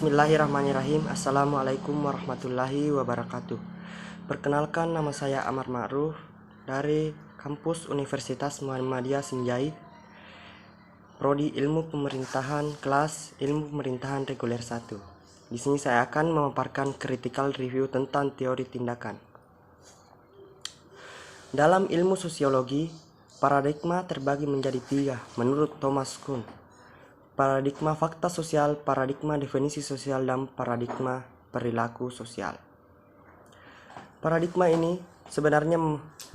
Bismillahirrahmanirrahim. Assalamualaikum warahmatullahi wabarakatuh. Perkenalkan, nama saya Amar Ma'ruf dari kampus Universitas Muhammadiyah Sinjai, Prodi Ilmu Pemerintahan, kelas Ilmu Pemerintahan Reguler 1. Di sini saya akan memaparkan critical review tentang teori tindakan. Dalam ilmu sosiologi, paradigma terbagi menjadi 3 menurut Thomas Kuhn. Paradigma fakta sosial, paradigma definisi sosial, dan paradigma perilaku sosial. Paradigma ini sebenarnya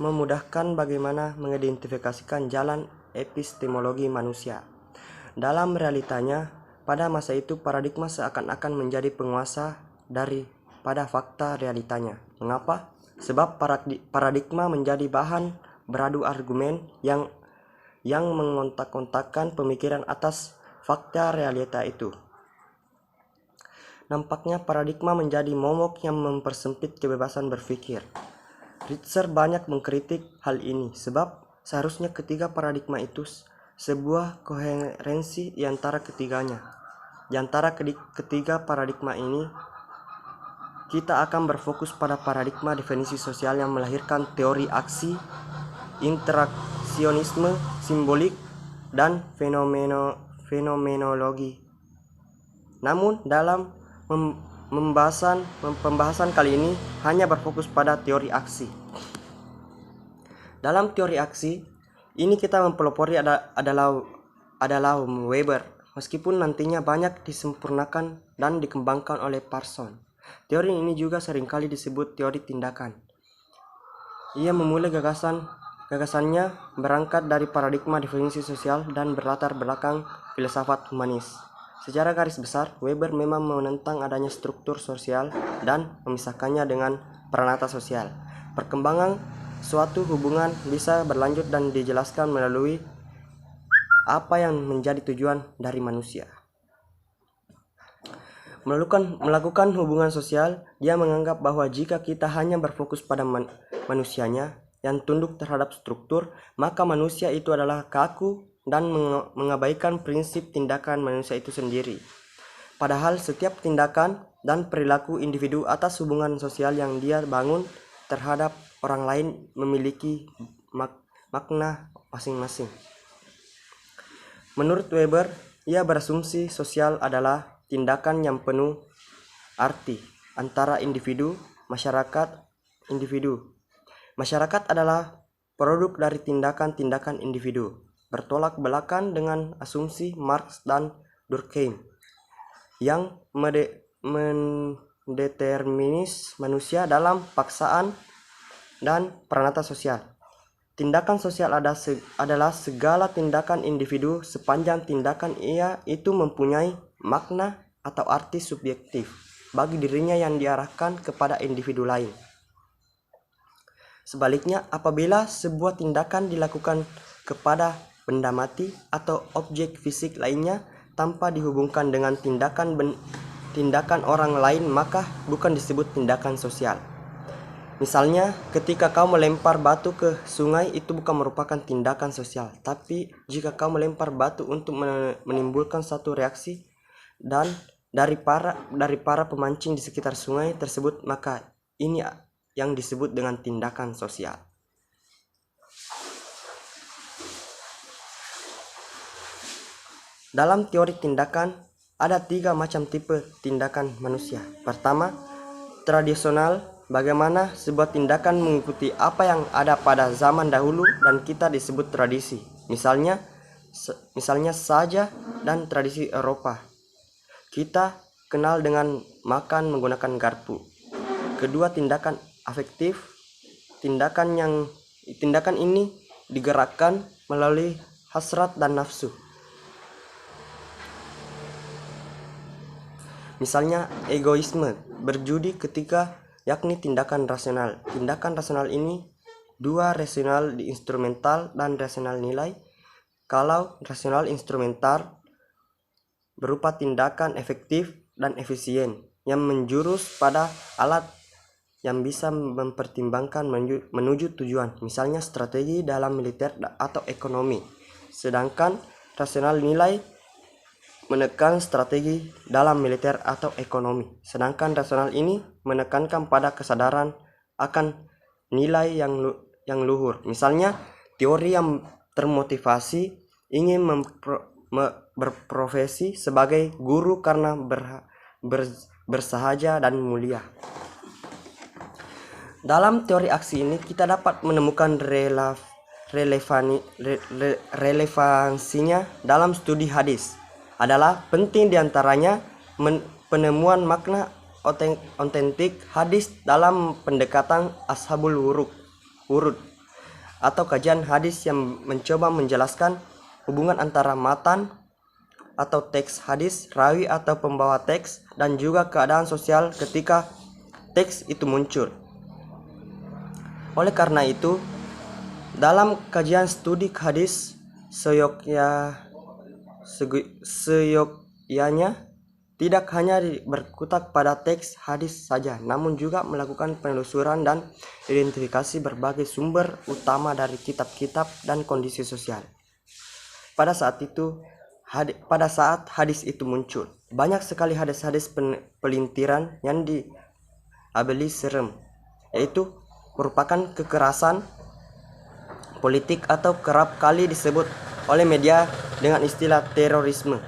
memudahkan bagaimana mengidentifikasikan jalan epistemologi manusia. Dalam realitanya, pada masa itu paradigma seakan-akan menjadi penguasa daripada fakta realitanya. Mengapa? Sebab paradigma menjadi bahan beradu argumen yang mengontak-kontakkan pemikiran atas fakta realita itu. Nampaknya paradigma menjadi momok yang mempersempit kebebasan berpikir. Ritzer banyak mengkritik hal ini, sebab seharusnya ketiga paradigma itu sebuah koherensi di antara ketiganya. Di antara ketiga paradigma ini, kita akan berfokus pada paradigma definisi sosial yang melahirkan teori aksi, interaksionisme, simbolik, dan fenomenologi. Namun dalam pembahasan kali ini hanya berfokus pada teori aksi. Dalam teori aksi ini kita mempelopori adalah Weber, meskipun nantinya banyak disempurnakan dan dikembangkan oleh Parson. Teori ini juga seringkali disebut teori tindakan. Ia memulai gagasannya berangkat dari paradigma definisi sosial dan berlatar belakang filsafat humanis. Secara garis besar, Weber memang menentang adanya struktur sosial dan memisahkannya dengan peranata sosial. Perkembangan suatu hubungan bisa berlanjut dan dijelaskan melalui apa yang menjadi tujuan dari manusia. Melakukan hubungan sosial, dia menganggap bahwa jika kita hanya berfokus pada manusianya yang tunduk terhadap struktur, maka manusia itu adalah kaku dan mengabaikan prinsip tindakan manusia itu sendiri. Padahal setiap tindakan dan perilaku individu atas hubungan sosial yang dia bangun terhadap orang lain memiliki makna masing-masing. Menurut Weber, ia berasumsi sosial adalah tindakan yang penuh arti antara individu, masyarakat, individu. Masyarakat adalah produk dari tindakan-tindakan individu, bertolak belakang dengan asumsi Marx dan Durkheim yang mendeterminis manusia dalam paksaan dan peranata sosial. Tindakan sosial adalah segala tindakan individu sepanjang tindakan ia itu mempunyai makna atau arti subjektif bagi dirinya yang diarahkan kepada individu lain. Sebaliknya, apabila sebuah tindakan dilakukan kepada benda mati atau objek fisik lainnya tanpa dihubungkan dengan tindakan orang lain, maka bukan disebut tindakan sosial. Misalnya, ketika kau melempar batu ke sungai, itu bukan merupakan tindakan sosial, tapi jika kau melempar batu untuk menimbulkan satu reaksi dan dari para pemancing di sekitar sungai tersebut, maka ini yang disebut dengan tindakan sosial. Dalam teori tindakan, ada 3 macam tipe tindakan manusia. Pertama, tradisional, bagaimana sebuah tindakan mengikuti apa yang ada pada zaman dahulu dan kita disebut tradisi. Misalnya saja dan tradisi Eropa. Kita kenal dengan makan menggunakan garpu. Kedua, tindakan afektif. Tindakan ini digerakkan melalui hasrat dan nafsu. Misalnya egoisme, berjudi ketika, yakni tindakan rasional. Tindakan rasional ini 2, rasional instrumental dan rasional nilai. Kalau rasional instrumental berupa tindakan efektif dan efisien yang menjurus pada alat yang bisa mempertimbangkan menuju tujuan, misalnya strategi dalam militer atau ekonomi. Sedangkan rasional nilai menekan strategi dalam militer atau ekonomi, sedangkan rasional ini menekankan pada kesadaran akan nilai yang luhur. Misalnya, teori yang termotivasi ingin berprofesi sebagai guru karena bersahaja dan mulia. Dalam teori aksi ini kita dapat menemukan relevansinya dalam studi hadis. Adalah penting diantaranya penemuan makna otentik hadis dalam pendekatan ashabul wurud atau kajian hadis yang mencoba menjelaskan hubungan antara matan atau teks hadis, rawi atau pembawa teks, dan juga keadaan sosial ketika teks itu muncul. Oleh karena itu, dalam kajian studi hadis seyogyanya tidak hanya berkutat pada teks hadis saja, namun juga melakukan penelusuran dan identifikasi berbagai sumber utama dari kitab-kitab dan kondisi sosial. Pada saat hadis itu muncul, banyak sekali hadis-hadis pelintiran yang diabeli serem, yaitu merupakan kekerasan politik atau kerap kali disebut oleh media dengan istilah terorisme.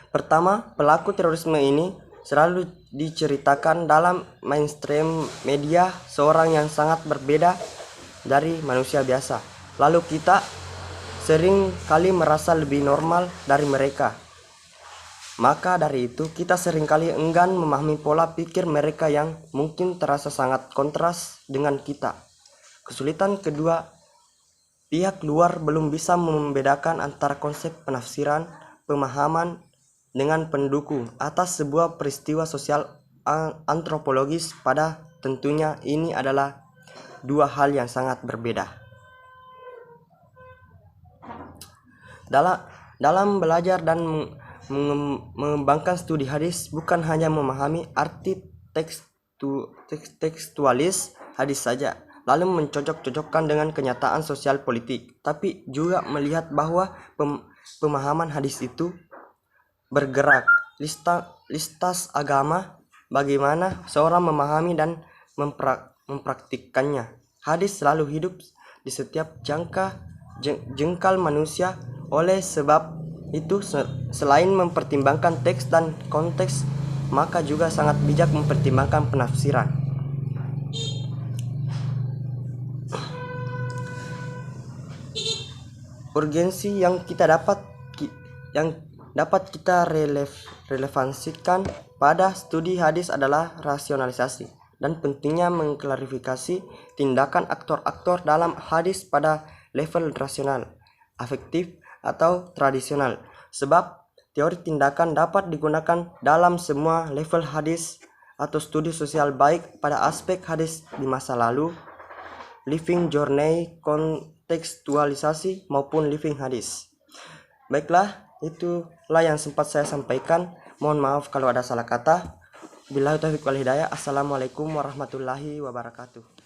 Pertama, pelaku terorisme ini selalu diceritakan dalam mainstream media seorang yang sangat berbeda dari manusia biasa. Lalu kita sering kali merasa lebih normal dari mereka. Maka dari itu kita seringkali enggan memahami pola pikir mereka yang mungkin terasa sangat kontras dengan kita. Kesulitan kedua, pihak luar belum bisa membedakan antara konsep penafsiran, pemahaman dengan pendukung atas sebuah peristiwa sosial antropologis. Pada tentunya ini adalah dua hal yang sangat berbeda. Dalam belajar dan mengembangkan studi hadis bukan hanya memahami arti tekstualis hadis saja, lalu mencocok-cocokkan dengan kenyataan sosial politik, tapi juga melihat bahwa pemahaman hadis itu bergerak lintas agama, bagaimana seorang memahami dan mempraktikkannya. Hadis selalu hidup di setiap jengkal manusia. Oleh sebab itu, selain mempertimbangkan teks dan konteks, maka juga sangat bijak mempertimbangkan penafsiran. Urgensi yang dapat kita relevansikan pada studi hadis adalah rasionalisasi dan pentingnya mengklarifikasi tindakan aktor-aktor dalam hadis pada level rasional, afektif, atau tradisional, sebab teori tindakan dapat digunakan dalam semua level hadis atau studi sosial, baik pada aspek hadis di masa lalu, living journey, kontekstualisasi, maupun living hadis. Baiklah, itulah yang sempat saya sampaikan. Mohon maaf kalau ada salah kata. Billahi taufiq wal hidayah. Assalamualaikum warahmatullahi wabarakatuh.